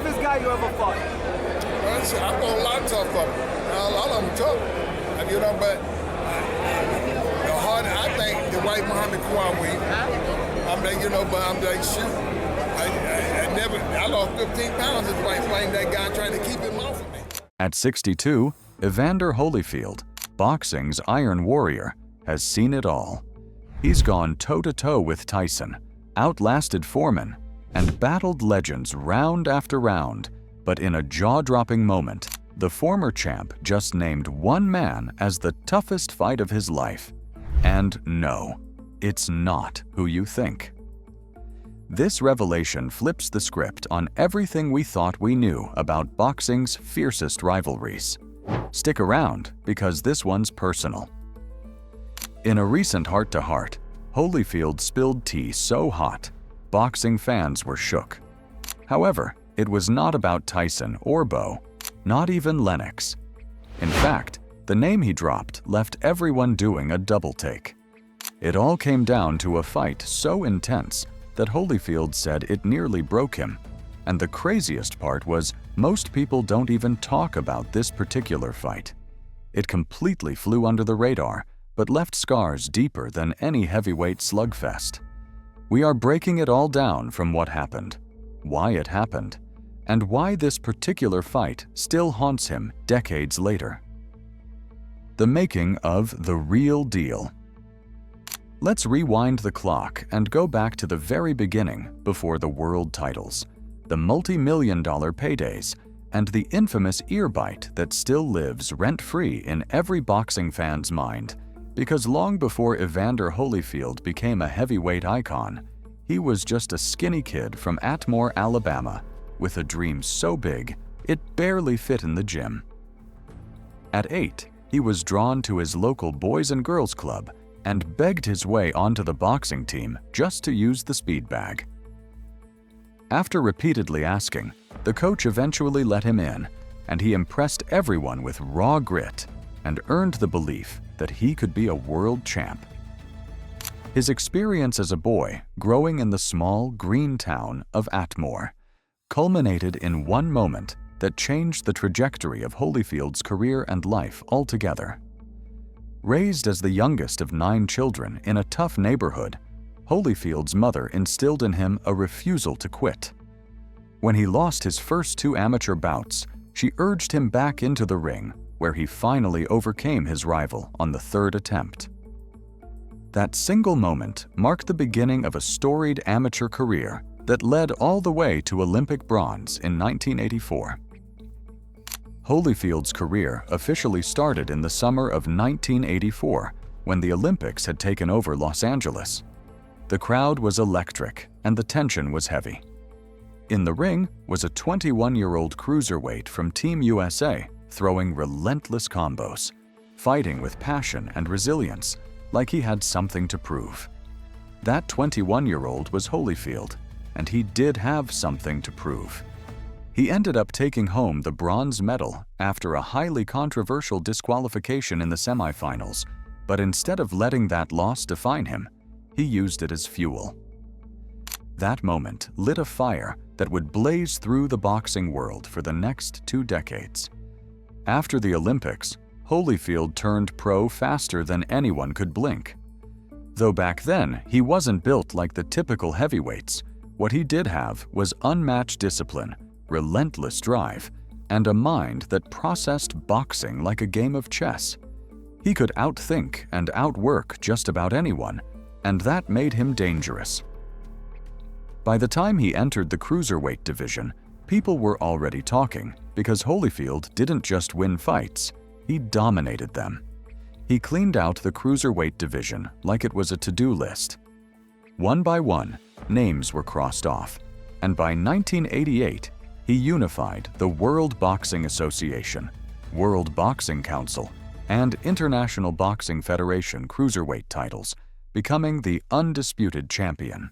toughest guy you ever fought? Well, I fought a lot of tough folks. A lot of them tough. You know, but the hard, I think the white Muhammad Kwawi, but I'm like, shoot. I lost 15 pounds as a white fighting that guy trying to keep him off of me. At 62, Evander Holyfield, boxing's Iron Warrior, has seen it all. He's gone toe-to-toe with Tyson, outlasted Foreman, and battled legends round after round. But in a jaw-dropping moment, the former champ just named one man as the toughest fight of his life. And no, it's not who you think. This revelation flips the script on everything we thought we knew about boxing's fiercest rivalries. Stick around, because this one's personal. In a recent heart-to-heart, Holyfield spilled tea so hot, boxing fans were shook. However, it was not about Tyson or Bo, not even Lennox. In fact, the name he dropped left everyone doing a double take. It all came down to a fight so intense that Holyfield said it nearly broke him. And the craziest part was, most people don't even talk about this particular fight. It completely flew under the radar, but left scars deeper than any heavyweight slugfest. We are breaking it all down from what happened, why it happened, and why this particular fight still haunts him decades later. The making of the real deal. Let's rewind the clock and go back to the very beginning, before the world titles, the multi-million-dollar paydays, and the infamous ear bite that still lives rent-free in every boxing fan's mind. Because long before Evander Holyfield became a heavyweight icon, he was just a skinny kid from Atmore, Alabama, with a dream so big it barely fit in the gym. At 8, he was drawn to his local Boys and Girls Club and begged his way onto the boxing team just to use the speed bag. After repeatedly asking, the coach eventually let him in, and he impressed everyone with raw grit and earned the belief that he could be a world champ. His experience as a boy growing in the small green town of Atmore culminated in one moment that changed the trajectory of Holyfield's career and life altogether. Raised as the youngest of 9 children in a tough neighborhood, Holyfield's mother instilled in him a refusal to quit. When he lost his first 2 amateur bouts, she urged him back into the ring, where he finally overcame his rival on the 3rd attempt. That single moment marked the beginning of a storied amateur career that led all the way to Olympic bronze in 1984. Holyfield's career officially started in the summer of 1984, when the Olympics had taken over Los Angeles. The crowd was electric, and the tension was heavy. In the ring was a 21-year-old cruiserweight from Team USA throwing relentless combos, fighting with passion and resilience, like he had something to prove. That 21-year-old was Holyfield, and he did have something to prove. He ended up taking home the bronze medal after a highly controversial disqualification in the semifinals, but instead of letting that loss define him, he used it as fuel. That moment lit a fire that would blaze through the boxing world for the next 2 decades. After the Olympics, Holyfield turned pro faster than anyone could blink. Though back then he wasn't built like the typical heavyweights, what he did have was unmatched discipline, relentless drive, and a mind that processed boxing like a game of chess. He could outthink and outwork just about anyone, and that made him dangerous. By the time he entered the cruiserweight division, people were already talking, because Holyfield didn't just win fights, he dominated them. He cleaned out the cruiserweight division like it was a to-do list. One by one, names were crossed off, and by 1988, he unified the World Boxing Association, World Boxing Council, and International Boxing Federation cruiserweight titles, becoming the undisputed champion.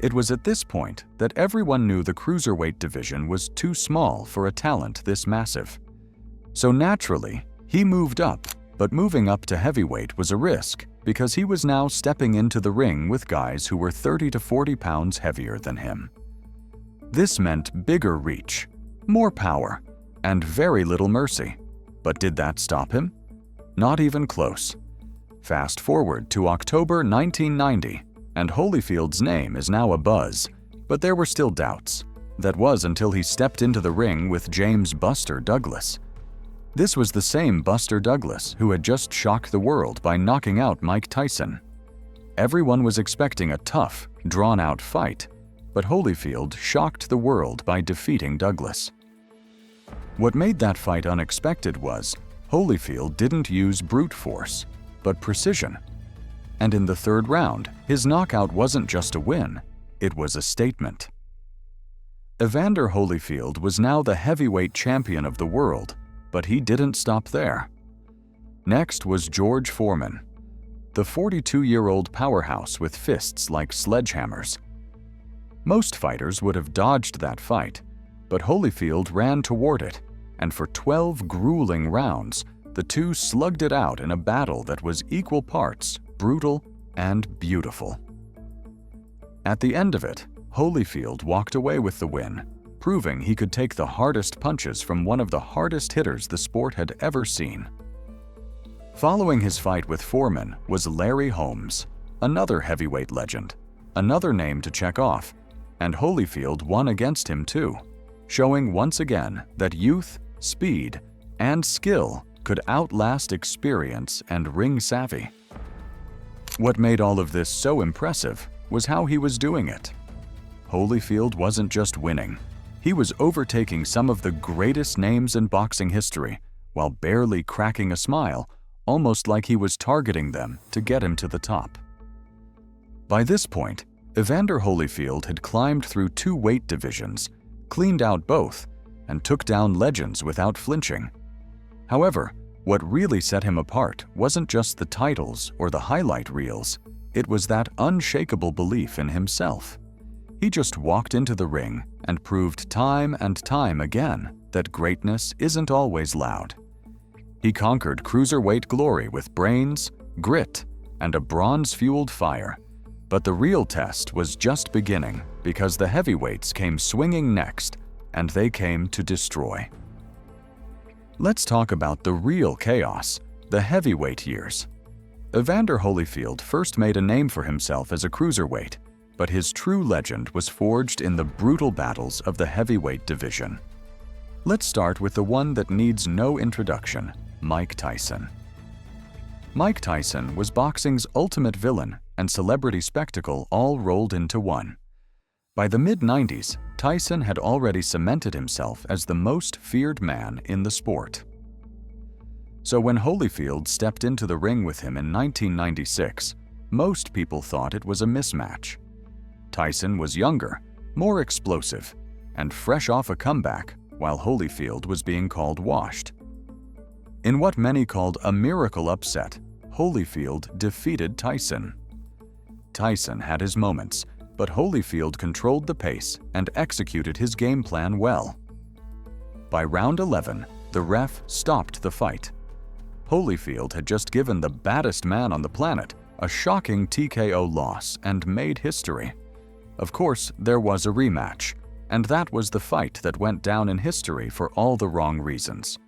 It was at this point that everyone knew the cruiserweight division was too small for a talent this massive. So naturally, he moved up, but moving up to heavyweight was a risk because he was now stepping into the ring with guys who were 30 to 40 pounds heavier than him. This meant bigger reach, more power, and very little mercy. But did that stop him? Not even close. Fast forward to October 1990, and Holyfield's name is now a buzz, but there were still doubts. That was until he stepped into the ring with James "Buster" Douglas. This was the same Buster Douglas who had just shocked the world by knocking out Mike Tyson. Everyone was expecting a tough, drawn-out fight, but Holyfield shocked the world by defeating Douglas. What made that fight unexpected was Holyfield didn't use brute force, but precision. And in the third round, his knockout wasn't just a win, it was a statement. Evander Holyfield was now the heavyweight champion of the world, but he didn't stop there. Next was George Foreman, the 42-year-old powerhouse with fists like sledgehammers. Most fighters would have dodged that fight, but Holyfield ran toward it, and for 12 grueling rounds, the two slugged it out in a battle that was equal parts brutal and beautiful. At the end of it, Holyfield walked away with the win, proving he could take the hardest punches from one of the hardest hitters the sport had ever seen. Following his fight with Foreman was Larry Holmes, another heavyweight legend, another name to check off, and Holyfield won against him too, showing once again that youth, speed, and skill could outlast experience and ring savvy. What made all of this so impressive was how he was doing it. Holyfield wasn't just winning, he was overtaking some of the greatest names in boxing history while barely cracking a smile, almost like he was targeting them to get him to the top. By this point, Evander Holyfield had climbed through 2 weight divisions, cleaned out both, and took down legends without flinching. However, what really set him apart wasn't just the titles or the highlight reels, it was that unshakable belief in himself. He just walked into the ring and proved time and time again that greatness isn't always loud. He conquered cruiserweight glory with brains, grit, and a bronze-fueled fire. But the real test was just beginning because the heavyweights came swinging next, and they came to destroy. Let's talk about the real chaos, the heavyweight years. Evander Holyfield first made a name for himself as a cruiserweight, but his true legend was forged in the brutal battles of the heavyweight division. Let's start with the one that needs no introduction, Mike Tyson. Mike Tyson was boxing's ultimate villain and celebrity spectacle all rolled into one. By the mid-90s, Tyson had already cemented himself as the most feared man in the sport. So when Holyfield stepped into the ring with him in 1996, most people thought it was a mismatch. Tyson was younger, more explosive, and fresh off a comeback, while Holyfield was being called washed. In what many called a miracle upset, Holyfield defeated Tyson. Tyson had his moments, but Holyfield controlled the pace and executed his game plan well. By round 11, the ref stopped the fight. Holyfield had just given the baddest man on the planet a shocking TKO loss and made history. Of course, there was a rematch, and that was the fight that went down in history for all the wrong reasons.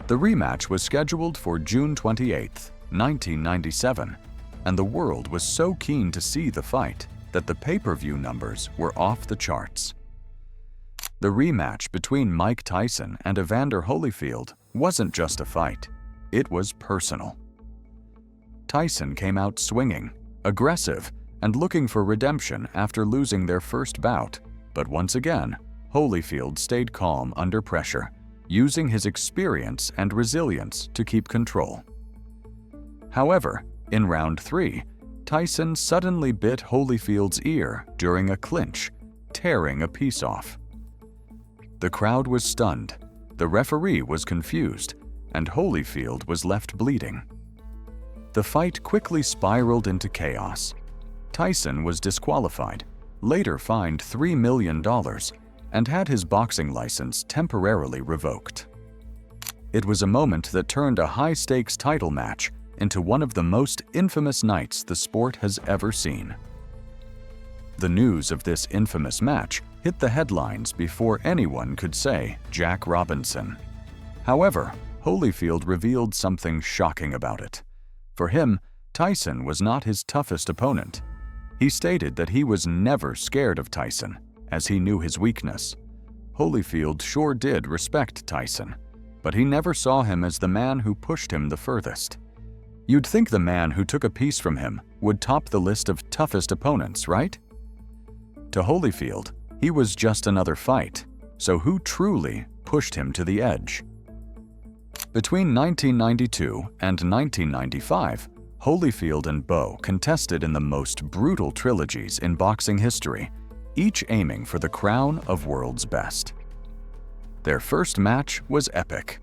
The rematch was scheduled for June 28, 1997, and the world was so keen to see the fight that the pay-per-view numbers were off the charts. The rematch between Mike Tyson and Evander Holyfield wasn't just a fight, it was personal. Tyson came out swinging, aggressive, and looking for redemption after losing their first bout, but once again, Holyfield stayed calm under pressure, using his experience and resilience to keep control. However, in round 3, Tyson suddenly bit Holyfield's ear during a clinch, tearing a piece off. The crowd was stunned, the referee was confused, and Holyfield was left bleeding. The fight quickly spiraled into chaos. Tyson was disqualified, later fined $3 million, and had his boxing license temporarily revoked. It was a moment that turned a high-stakes title match into one of the most infamous nights the sport has ever seen. The news of this infamous match hit the headlines before anyone could say Jack Robinson. However, Holyfield revealed something shocking about it. For him, Tyson was not his toughest opponent. He stated that he was never scared of Tyson, as he knew his weakness. Holyfield sure did respect Tyson, but he never saw him as the man who pushed him the furthest. You'd think the man who took a piece from him would top the list of toughest opponents, right? To Holyfield, he was just another fight, so who truly pushed him to the edge? Between 1992 and 1995, Holyfield and Bowe contested in the most brutal trilogies in boxing history, each aiming for the crown of world's best. Their first match was epic.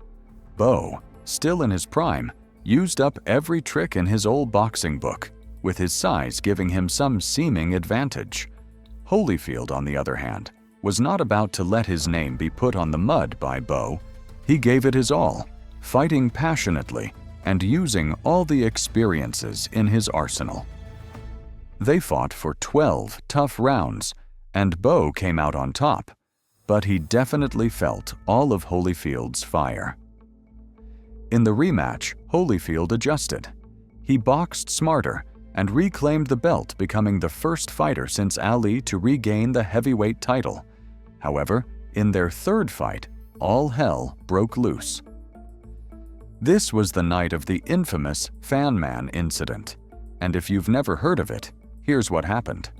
Bowe, still in his prime, used up every trick in his old boxing book, with his size giving him some seeming advantage. Holyfield, on the other hand, was not about to let his name be put on the mud by Bowe. He gave it his all, fighting passionately and using all the experiences in his arsenal. They fought for 12 tough rounds, and Bowe came out on top, but he definitely felt all of Holyfield's fire. In the rematch, Holyfield adjusted. He boxed smarter and reclaimed the belt, becoming the first fighter since Ali to regain the heavyweight title. However, in their third fight, all hell broke loose. This was the night of the infamous Fan Man incident, and if you've never heard of it, here's what happened.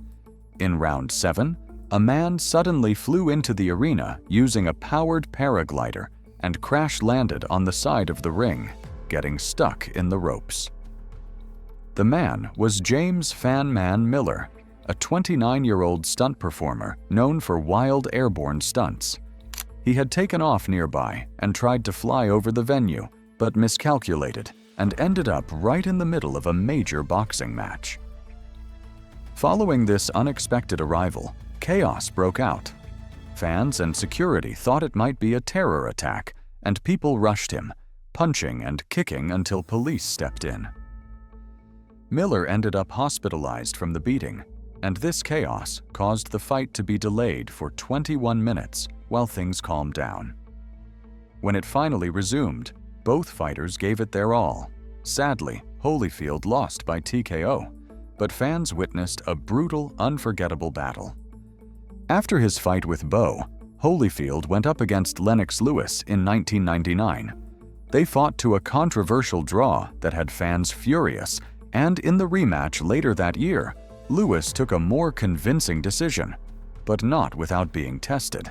In round 7, a man suddenly flew into the arena using a powered paraglider and crash-landed on the side of the ring, getting stuck in the ropes. The man was James Fan Man Miller, a 29-year-old stunt performer known for wild airborne stunts. He had taken off nearby and tried to fly over the venue, but miscalculated and ended up right in the middle of a major boxing match. Following this unexpected arrival, chaos broke out. Fans and security thought it might be a terror attack, and people rushed him, punching and kicking until police stepped in. Miller ended up hospitalized from the beating, and this chaos caused the fight to be delayed for 21 minutes while things calmed down. When it finally resumed, both fighters gave it their all. Sadly, Holyfield lost by TKO, but fans witnessed a brutal, unforgettable battle. After his fight with Bowe, Holyfield went up against Lennox Lewis in 1999. They fought to a controversial draw that had fans furious, and in the rematch later that year, Lewis took a more convincing decision, but not without being tested.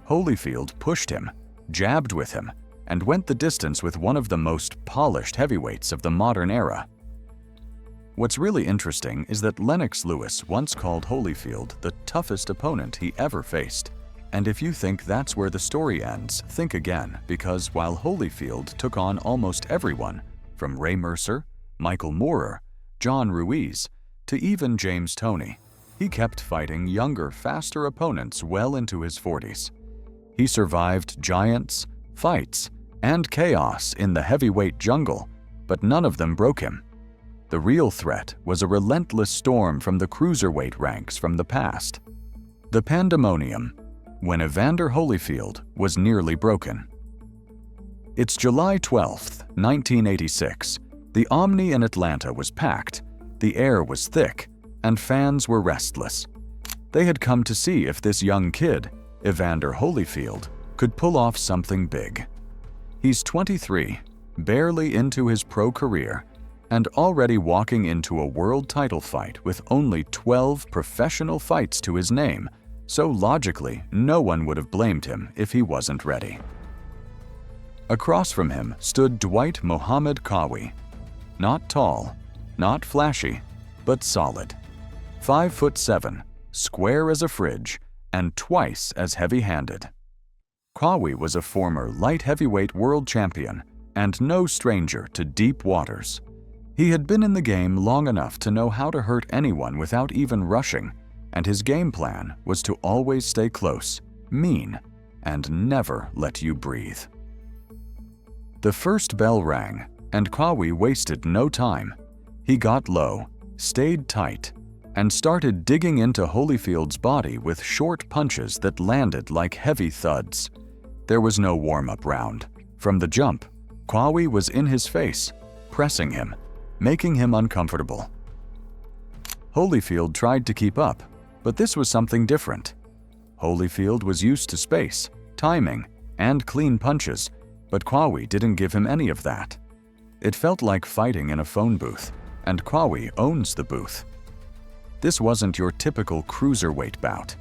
Holyfield pushed him, jabbed with him, and went the distance with one of the most polished heavyweights of the modern era. What's really interesting is that Lennox Lewis once called Holyfield the toughest opponent he ever faced. And if you think that's where the story ends, think again, because while Holyfield took on almost everyone, from Ray Mercer, Michael Moorer, John Ruiz, to even James Toney, he kept fighting younger, faster opponents well into his 40s. He survived giants, fights, and chaos in the heavyweight jungle, but none of them broke him. The real threat was a relentless storm from the cruiserweight ranks from the past. The pandemonium, when Evander Holyfield was nearly broken. It's July 12, 1986. The Omni in Atlanta was packed, the air was thick, and fans were restless. They had come to see if this young kid, Evander Holyfield, could pull off something big. He's 23, barely into his pro career, and already walking into a world title fight with only 12 professional fights to his name, so logically, no one would have blamed him if he wasn't ready. Across from him stood Dwight Mohammed Qawi. Not tall, not flashy, but solid. 5'7", square as a fridge, and twice as heavy-handed. Qawi was a former light heavyweight world champion and no stranger to deep waters. He had been in the game long enough to know how to hurt anyone without even rushing, and his game plan was to always stay close, mean, and never let you breathe. The first bell rang, and Qawi wasted no time. He got low, stayed tight, and started digging into Holyfield's body with short punches that landed like heavy thuds. There was no warm-up round. From the jump, Kwawi was in his face, pressing him, making him uncomfortable. Holyfield tried to keep up, but this was something different. Holyfield was used to space, timing, and clean punches, but Kwawi didn't give him any of that. It felt like fighting in a phone booth, and Kwawi owns the booth. This wasn't your typical cruiserweight bout.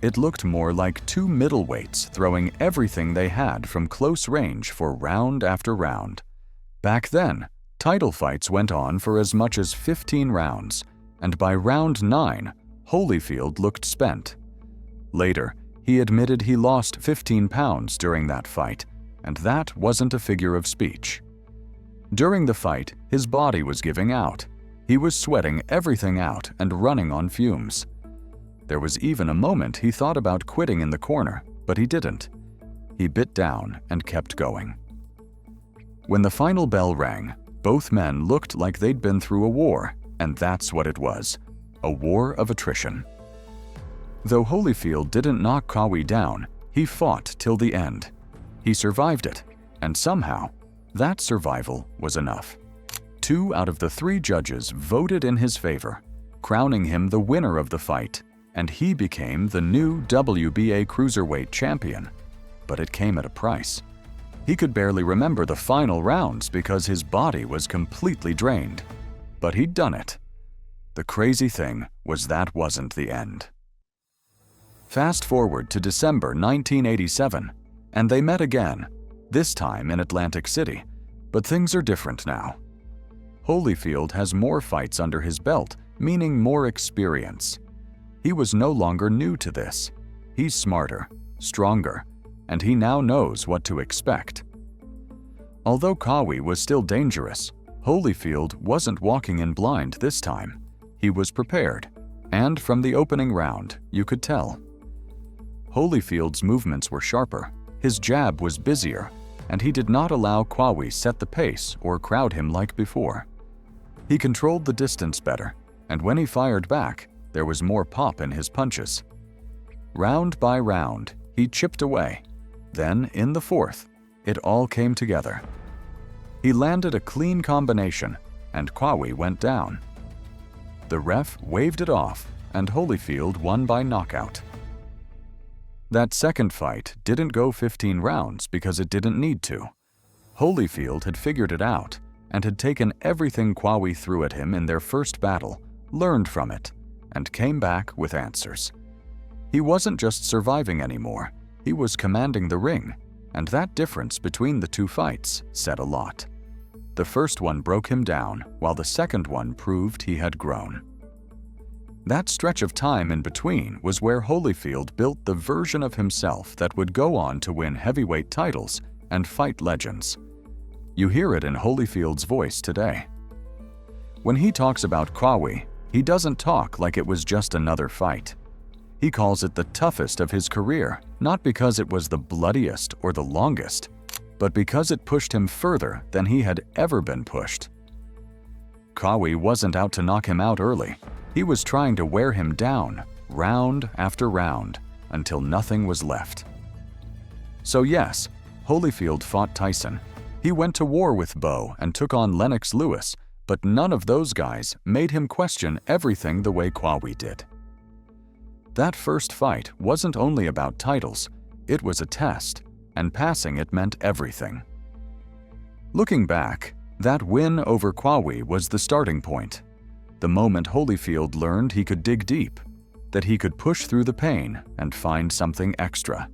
It looked more like two middleweights throwing everything they had from close range for round after round. Back then, title fights went on for as much as 15 rounds, and by round 9, Holyfield looked spent. Later, he admitted he lost 15 pounds during that fight, and that wasn't a figure of speech. During the fight, his body was giving out. He was sweating everything out and running on fumes. There was even a moment he thought about quitting in the corner, but he didn't. He bit down and kept going. When the final bell rang, both men looked like they'd been through a war, and that's what it was, a war of attrition. Though Holyfield didn't knock Kwawi down, he fought till the end. He survived it, and somehow, that survival was enough. 2 out of the 3 judges voted in his favor, crowning him the winner of the fight, and he became the new WBA Cruiserweight champion. But it came at a price. He could barely remember the final rounds because his body was completely drained. But he'd done it. The crazy thing was that wasn't the end. Fast forward to December 1987, and they met again, this time in Atlantic City, but things are different now. Holyfield has more fights under his belt, meaning more experience. He was no longer new to this. He's smarter, stronger, and he now knows what to expect. Although Kwawi was still dangerous, Holyfield wasn't walking in blind this time. He was prepared, and from the opening round, you could tell. Holyfield's movements were sharper, his jab was busier, and he did not allow Kwawi set the pace or crowd him like before. He controlled the distance better, and when he fired back, there was more pop in his punches. Round by round, he chipped away. Then, in the 4th, it all came together. He landed a clean combination, and Kwawi went down. The ref waved it off, and Holyfield won by knockout. That second fight didn't go 15 rounds because it didn't need to. Holyfield had figured it out and had taken everything Kwawi threw at him in their first battle, learned from it, and came back with answers. He wasn't just surviving anymore, he was commanding the ring, and that difference between the 2 fights said a lot. The first one broke him down, while the second one proved he had grown. That stretch of time in between was where Holyfield built the version of himself that would go on to win heavyweight titles and fight legends. You hear it in Holyfield's voice today. When he talks about Kwawi, he doesn't talk like it was just another fight. He calls it the toughest of his career, not because it was the bloodiest or the longest, but because it pushed him further than he had ever been pushed. Kwawi wasn't out to knock him out early. He was trying to wear him down, round after round, until nothing was left. So yes, Holyfield fought Tyson. He went to war with Bo and took on Lennox Lewis, but none of those guys made him question everything the way Kwawi did. That first fight wasn't only about titles, it was a test, and passing it meant everything. Looking back, that win over Kwawi was the starting point. The moment Holyfield learned he could dig deep, that he could push through the pain and find something extra.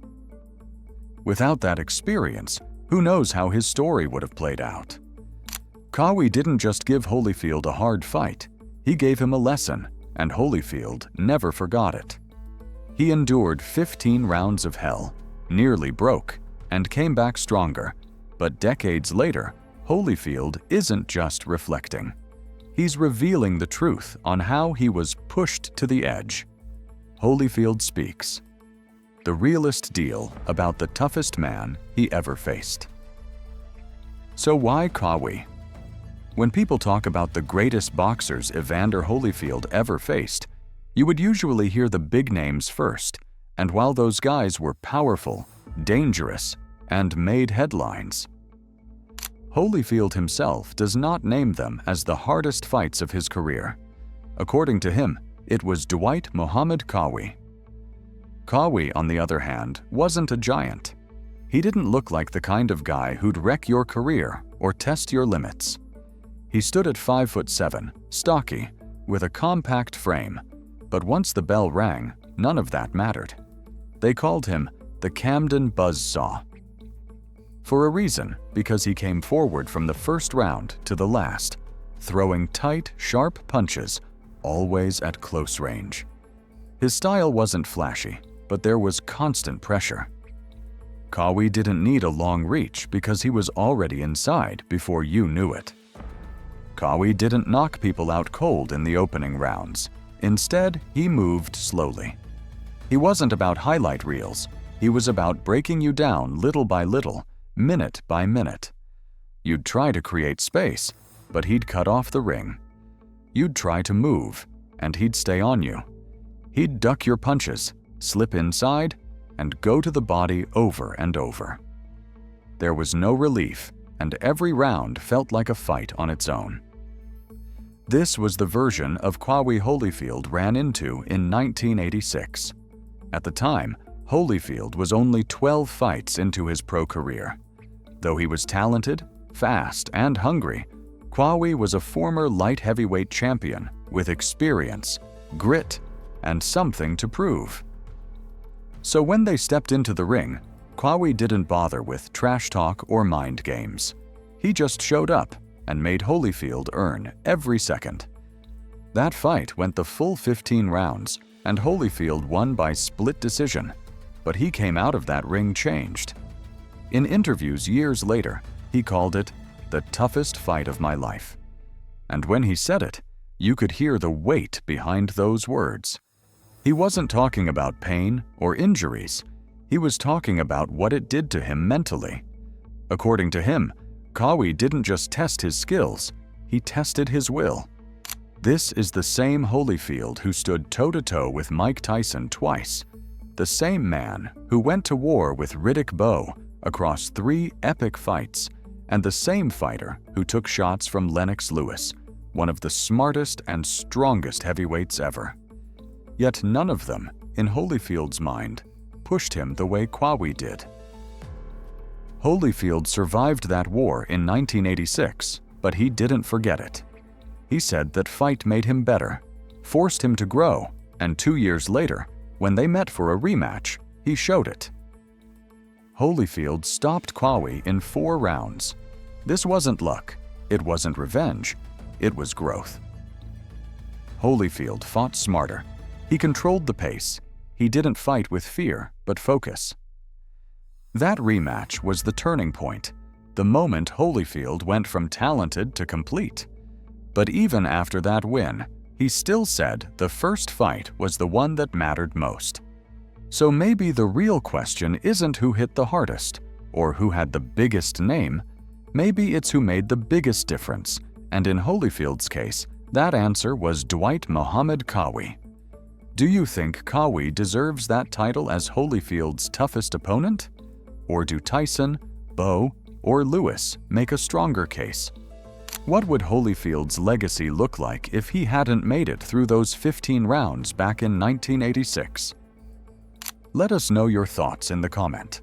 Without that experience, who knows how his story would have played out. Kwawi didn't just give Holyfield a hard fight, he gave him a lesson, and Holyfield never forgot it. He endured 15 rounds of hell, nearly broke, and came back stronger, but decades later, Holyfield isn't just reflecting. He's revealing the truth on how he was pushed to the edge. Holyfield speaks. The realest deal about the toughest man he ever faced. So why Kwawi? When people talk about the greatest boxers Evander Holyfield ever faced, You would usually hear the big names first, and while those guys were powerful, dangerous, and made headlines, Holyfield himself does not name them as the hardest fights of his career. According to him, it was Dwight Muhammad Qawi. Qawi, on the other hand, wasn't a giant. He didn't look like the kind of guy who'd wreck your career or test your limits. He stood at 5'7", stocky, with a compact frame, but once the bell rang, none of that mattered. They called him the Camden Buzzsaw. For a reason, because he came forward from the first round to the last, throwing tight, sharp punches, always at close range. His style wasn't flashy, but there was constant pressure. Qawi didn't need a long reach because he was already inside before you knew it. Qawi didn't knock people out cold in the opening rounds. Instead, he moved slowly. He wasn't about highlight reels. He was about breaking you down little by little, minute by minute. You'd try to create space, but he'd cut off the ring. You'd try to move, and he'd stay on you. He'd duck your punches, slip inside, and go to the body over and over. There was no relief, and every round felt like a fight on its own. This was the version of Qawi Holyfield ran into in 1986. At the time, Holyfield was only 12 fights into his pro career. Though he was talented, fast, and hungry, Qawi was a former light heavyweight champion with experience, grit, and something to prove. So when they stepped into the ring, Qawi didn't bother with trash talk or mind games. He just showed up and made Holyfield earn every second. That fight went the full 15 rounds, and Holyfield won by split decision, but he came out of that ring changed. In interviews years later, he called it the toughest fight of my life. And when he said it, you could hear the weight behind those words. He wasn't talking about pain or injuries. He was talking about what it did to him mentally. According to him, Qawi didn't just test his skills, he tested his will. This is the same Holyfield who stood toe-to-toe with Mike Tyson twice, the same man who went to war with Riddick Bowe across 3 epic fights, and the same fighter who took shots from Lennox Lewis, one of the smartest and strongest heavyweights ever. Yet none of them, in Holyfield's mind, pushed him the way Qawi did. Holyfield survived that war in 1986, but he didn't forget it. He said that fight made him better, forced him to grow, and 2 years later, when they met for a rematch, he showed it. Holyfield stopped Qawi in 4 rounds. This wasn't luck, it wasn't revenge, it was growth. Holyfield fought smarter. He controlled the pace. He didn't fight with fear, but focus. That rematch was the turning point, the moment Holyfield went from talented to complete. But even after that win, he still said the first fight was the one that mattered most. So maybe the real question isn't who hit the hardest, or who had the biggest name. Maybe it's who made the biggest difference, and in Holyfield's case, that answer was Dwight Muhammad Qawi. Do you think Qawi deserves that title as Holyfield's toughest opponent? Or do Tyson, Bowe, or Lewis make a stronger case? What would Holyfield's legacy look like if he hadn't made it through those 15 rounds back in 1986? Let us know your thoughts in the comment.